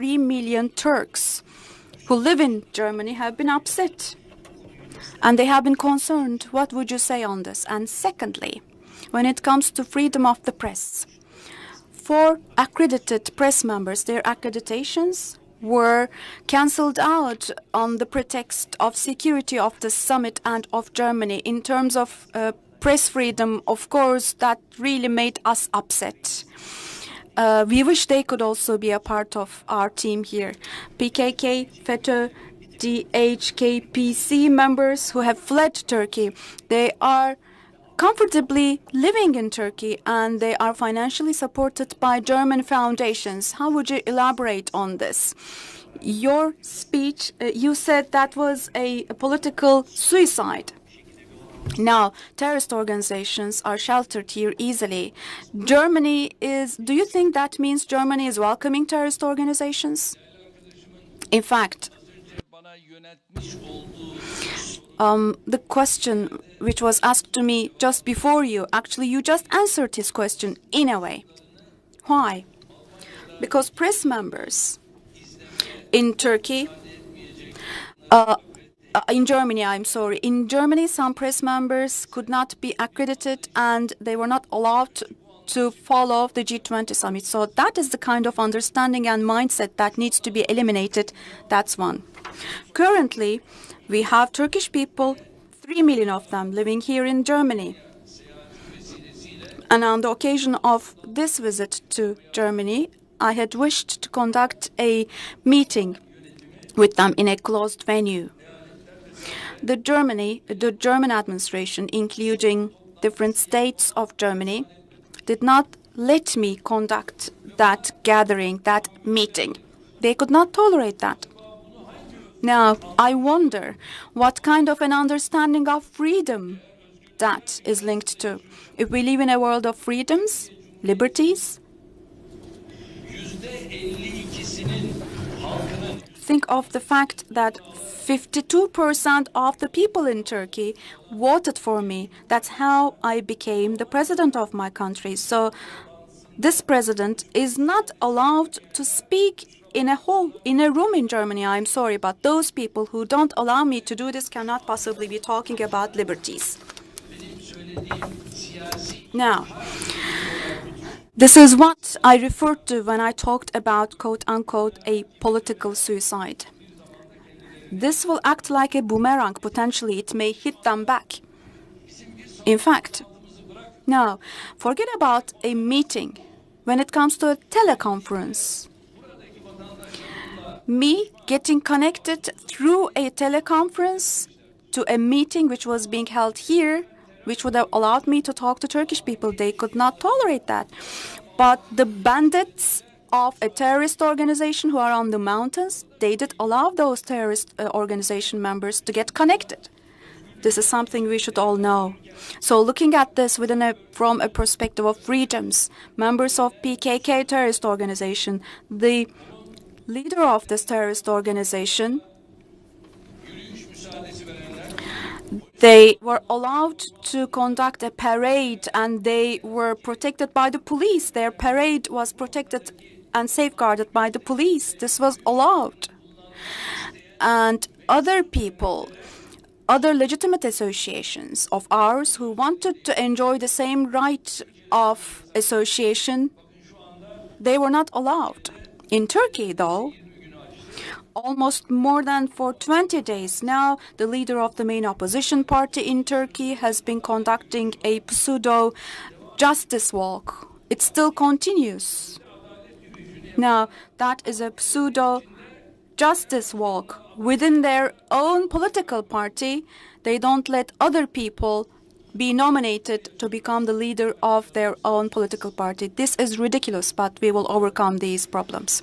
3 million Turks who live in Germany have been upset. And they have been concerned. What would you say on this? And secondly, when it comes to freedom of the press, for accredited press members, their accreditations were cancelled out on the pretext of security of the summit and of Germany. In terms of press freedom, of course, that really made us upset. We wish they could also be a part of our team here. PKK, FETÖ, DHKPC members who have fled Turkey, they are comfortably living in Turkey and they are financially supported by German foundations. How would you elaborate on this? Your speech, you said that was a political suicide. Now, terrorist organizations are sheltered here easily. Germany is, do you think that means Germany is welcoming terrorist organizations? In fact, the question which was asked to me just before you, actually you just answered this question in a way. Why? Because press members in Turkey, in Germany, I'm sorry, in Germany some press members could not be accredited and they were not allowed to follow the G20 summit. So that is the kind of understanding and mindset that needs to be eliminated. That's one. Currently, we have Turkish people, 3 million of them, living here in Germany. And on the occasion of this visit to Germany, I had wished to conduct a meeting with them in a closed venue. The German administration, including different states of Germany, did not let me conduct that gathering, that meeting. They could not tolerate that. Now, I wonder what kind of an understanding of freedom that is linked to. If we live in a world of freedoms, liberties, think of the fact that 52% of the people in Turkey voted for me. That's how I became the president of my country. So this president is not allowed to speak in a room in Germany. I'm sorry, but those people who don't allow me to do this cannot possibly be talking about liberties. Now, this is what I referred to when I talked about, quote-unquote, a political suicide. This will act like a boomerang. Potentially, it may hit them back. In fact, now, forget about a meeting. When it comes to a teleconference, me getting connected through a teleconference to a meeting which was being held here, which would have allowed me to talk to Turkish people, they could not tolerate that. But the bandits of a terrorist organization who are on the mountains, they did allow those terrorist organization members to get connected. This is something we should all know. So looking at this from a perspective of freedoms, members of PKK terrorist organization, the leader of this terrorist organization, they were allowed to conduct a parade and they were protected by the police. Their parade was protected and safeguarded by the police. This was allowed. And other people, other legitimate associations of ours who wanted to enjoy the same right of association, they were not allowed. In Turkey, though, almost more than for 20 days now, the leader of the main opposition party in Turkey has been conducting a pseudo-justice walk. It still continues. Now, that is a pseudo-justice walk. Within their own political party, they don't let other people be nominated to become the leader of their own political party. This is ridiculous, but we will overcome these problems.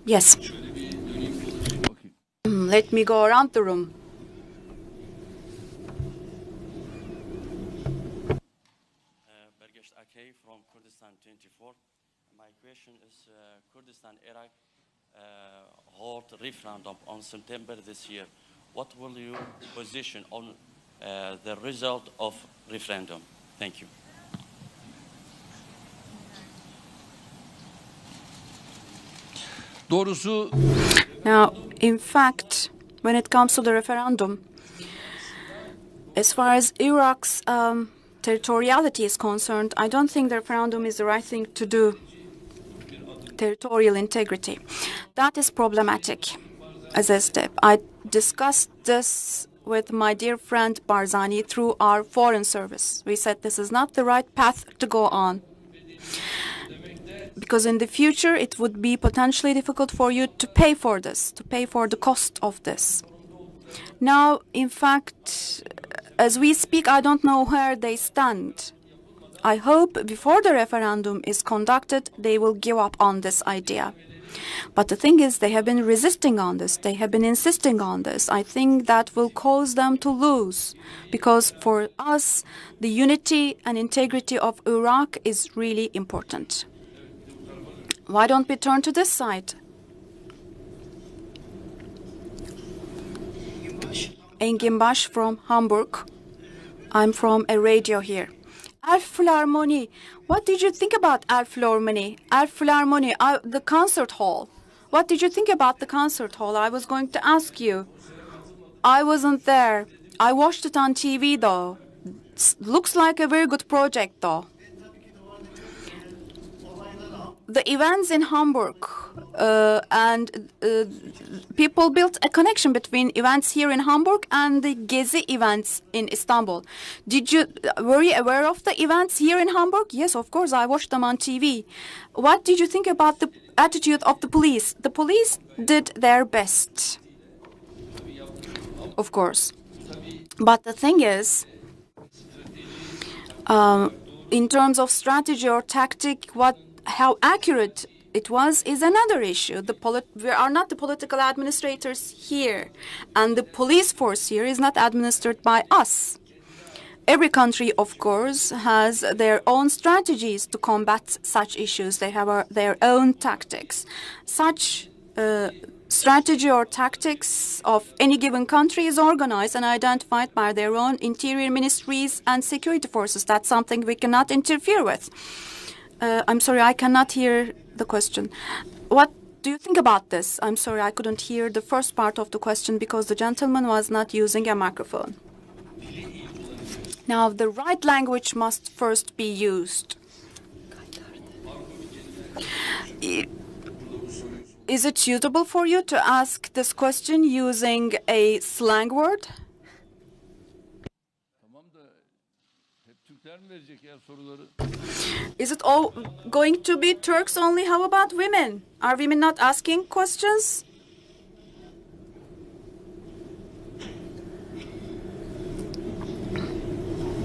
Yes. Let me go around the room. From Kurdistan 24. My question is, Kurdistan Iraq hold referendum on September this year. What will your position on the result of referendum? Thank you. Doğrusu Now, in fact, when it comes to the referendum, as far as Iraq's territoriality is concerned, I don't think the referendum is the right thing to do. Territorial integrity. That is problematic as a step. I discussed this with my dear friend Barzani through our foreign service. We said this is not the right path to go on, because in the future it would be potentially difficult for you to pay for this, to pay for the cost of this. Now, in fact, as we speak, I don't know where they stand. I hope before the referendum is conducted, they will give up on this idea. But the thing is, they have been resisting on this. They have been insisting on this. I think that will cause them to lose, because for us, the unity and integrity of Iraq is really important. Why don't we turn to this side? Engin Baş from Hamburg. I'm from a radio here. Elbphilharmonie. What did you think about Elbphilharmonie? Elbphilharmonie, the concert hall. What did you think about the concert hall? I was going to ask you. I wasn't there. I watched it on TV though. Looks like a very good project though. The events in Hamburg and people built a connection between events here in Hamburg and the Gezi events in Istanbul. Were you aware of the events here in Hamburg? Yes, of course, I watched them on TV. What did you think about the attitude of the police? The police did their best, of course. But the thing is, in terms of strategy or tactic, how accurate it was is another issue. We are not the political administrators here, and the police force here is not administered by us. Every country, of course, has their own strategies to combat such issues. They have their own tactics. Such strategy or tactics of any given country is organized and identified by their own interior ministries and security forces. That's something we cannot interfere with. I'm sorry, I cannot hear the question. What do you think about this? I'm sorry, I couldn't hear the first part of the question because the gentleman was not using a microphone. Now, the right language must first be used. Is it suitable for you to ask this question using a slang word? Is it all going to be Turks only? How about women? Are women not asking questions?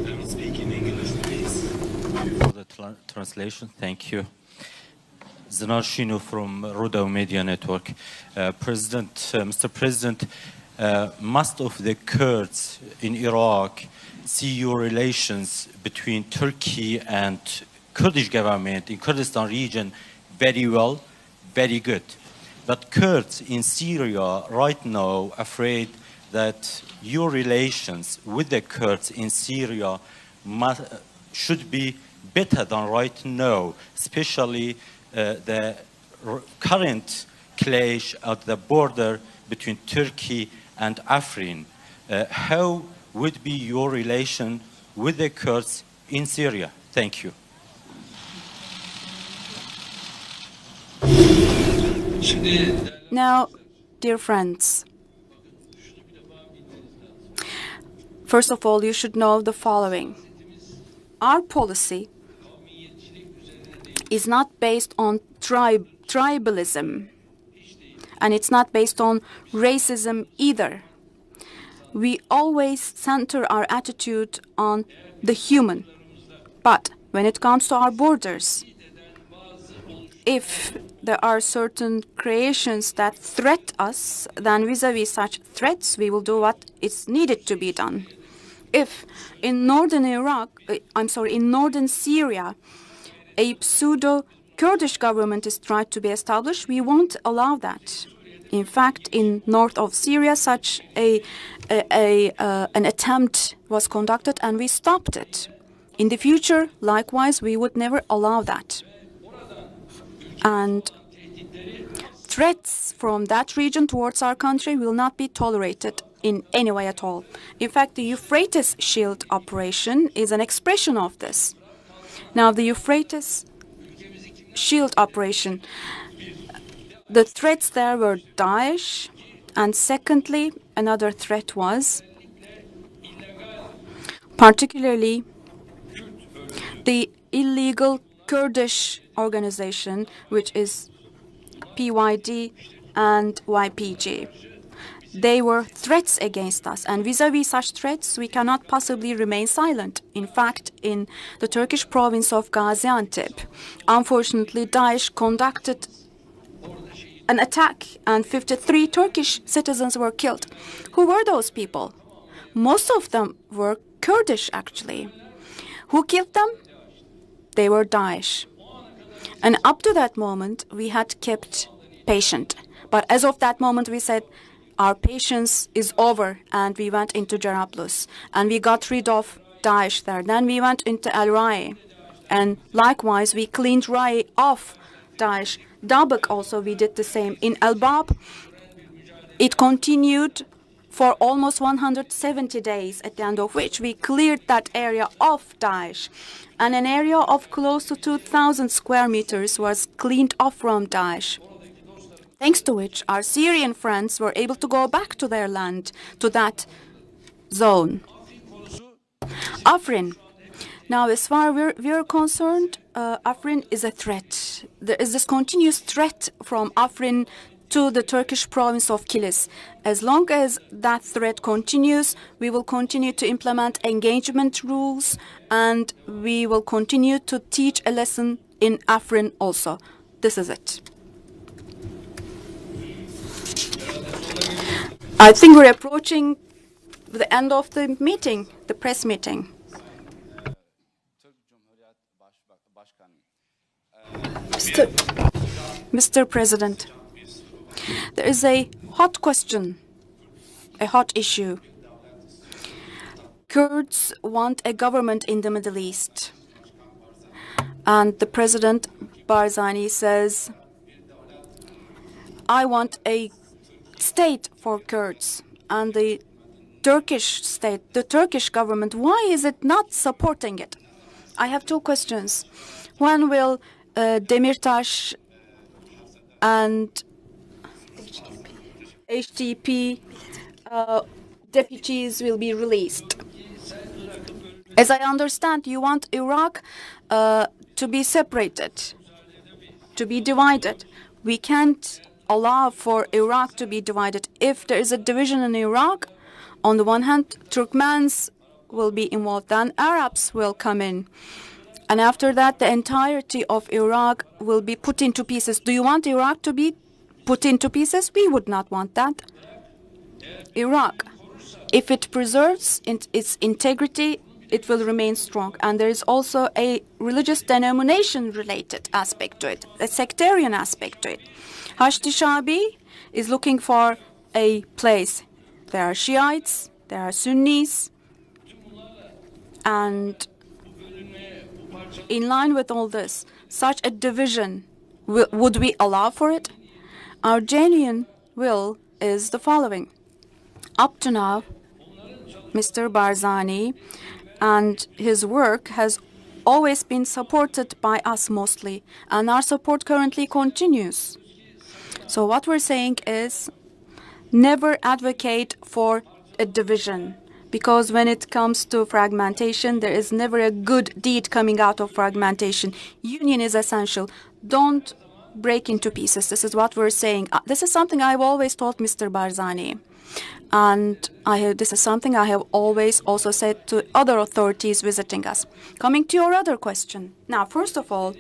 I'm speaking English, please. For the translation, thank you. Zinar Shinu from Rodau Media Network. Mr. President, most of the Kurds in Iraq see your relations between Turkey and Kurdish government in Kurdistan region very well, very good. But Kurds in Syria right now afraid that your relations with the Kurds in Syria should be better than right now, especially the current clash at the border between Turkey and Afrin. How would be your relation with the Kurds in Syria? Thank you. Now, dear friends, first of all, you should know the following. Our policy is not based on tribalism, and it's not based on racism either. We always center our attitude on the human. But when it comes to our borders, if there are certain creations that threat us, then vis-a-vis such threats, we will do what is needed to be done. If in northern in northern Syria, a pseudo-Kurdish government is tried to be established, we won't allow that. In fact, in north of Syria, such an attempt was conducted and we stopped it. In the future, likewise, we would never allow that. And threats from that region towards our country will not be tolerated in any way at all. In fact, the Euphrates Shield operation is an expression of this. Now, the Euphrates Shield operation, the threats there were Daesh, and secondly, another threat was particularly the illegal Kurdish organization, which is PYD and YPG. They were threats against us, and vis-à-vis such threats, we cannot possibly remain silent. In fact, in the Turkish province of Gaziantep, unfortunately, Daesh conducted an attack, and 53 Turkish citizens were killed. Who were those people? Most of them were Kurdish, actually. Who killed them? They were Daesh. And up to that moment, we had kept patient. But as of that moment, we said, our patience is over, and we went into Jarablus, and we got rid of Daesh there. Then we went into Al Rai, and likewise, we cleaned Rai off Daesh. Dabak also, we did the same. In Al Bab, it continued for almost 170 days, at the end of which we cleared that area of Daesh. And an area of close to 2,000 square meters was cleaned off from Daesh, thanks to which our Syrian friends were able to go back to their land, to that zone. Afrin. Now, as far as we're concerned, Afrin is a threat. There is this continuous threat from Afrin to the Turkish province of Kilis. As long as that threat continues, we will continue to implement engagement rules, and we will continue to teach a lesson in Afrin also. This is it. I think we're approaching the end of the meeting, the press meeting. Mr. President, there is a hot question, a hot issue. Kurds want a government in the Middle East. And the President Barzani says, I want a state for Kurds. And the Turkish state, the Turkish government, why is it not supporting it? I have two questions. When will Demirtas and HDP deputies will be released? As I understand, you want Iraq to be separated, to be divided. We can't allow for Iraq to be divided. If there is a division in Iraq, on the one hand, Turkmens will be involved, then Arabs will come in. And after that, the entirety of Iraq will be put into pieces. Do you want Iraq to be put into pieces? We would not want that. Iraq, if it preserves its integrity, it will remain strong. And there is also a religious denomination-related aspect to it, a sectarian aspect to it. Hashti Shabi is looking for a place. There are Shiites, there are Sunnis, and in line with all this, such a division, would we allow for it? Our genuine will is the following. Up to now, Mr. Barzani and his work has always been supported by us mostly, and our support currently continues. So what we're saying is never advocate for a division, because when it comes to fragmentation, there is never a good deed coming out of fragmentation. Union is essential. Don't break into pieces. This is what we're saying. This is something I've always told Mr. Barzani. And this is something I have always also said to other authorities visiting us. Coming to your other question. Now, first of all,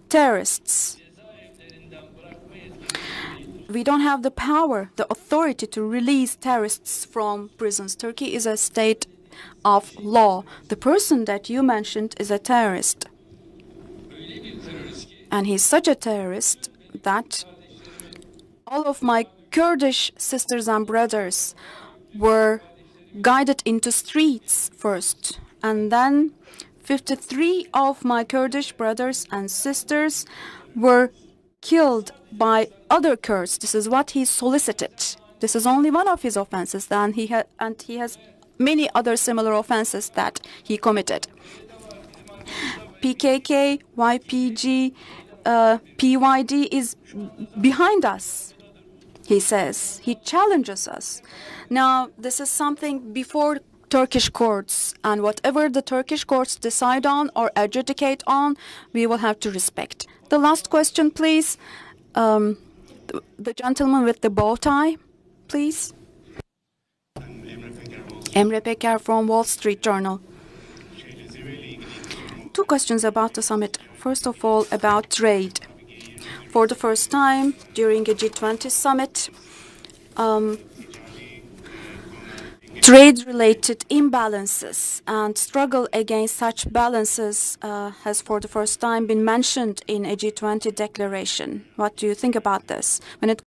terrorists. We don't have the power, the authority to release terrorists from prisons. Turkey is a state of law. The person that you mentioned is a terrorist. And he's such a terrorist that all of my Kurdish sisters and brothers were guided into streets first. And then 53 of my Kurdish brothers and sisters were killed by other Kurds. This is what he solicited. This is only one of his offenses, and he has many other similar offenses that he committed. PKK, YPG, PYD is behind us, he says. He challenges us. Now, this is something before Turkish courts, and whatever the Turkish courts decide on or adjudicate on, we will have to respect. The last question, please. The gentleman with the bow tie, please. Emre Peker from Wall Street Journal. Two questions about the summit. First of all, about trade. For the first time during a G20 summit, trade-related imbalances and struggle against such balances has for the first time been mentioned in a G20 declaration. What do you think about this? When it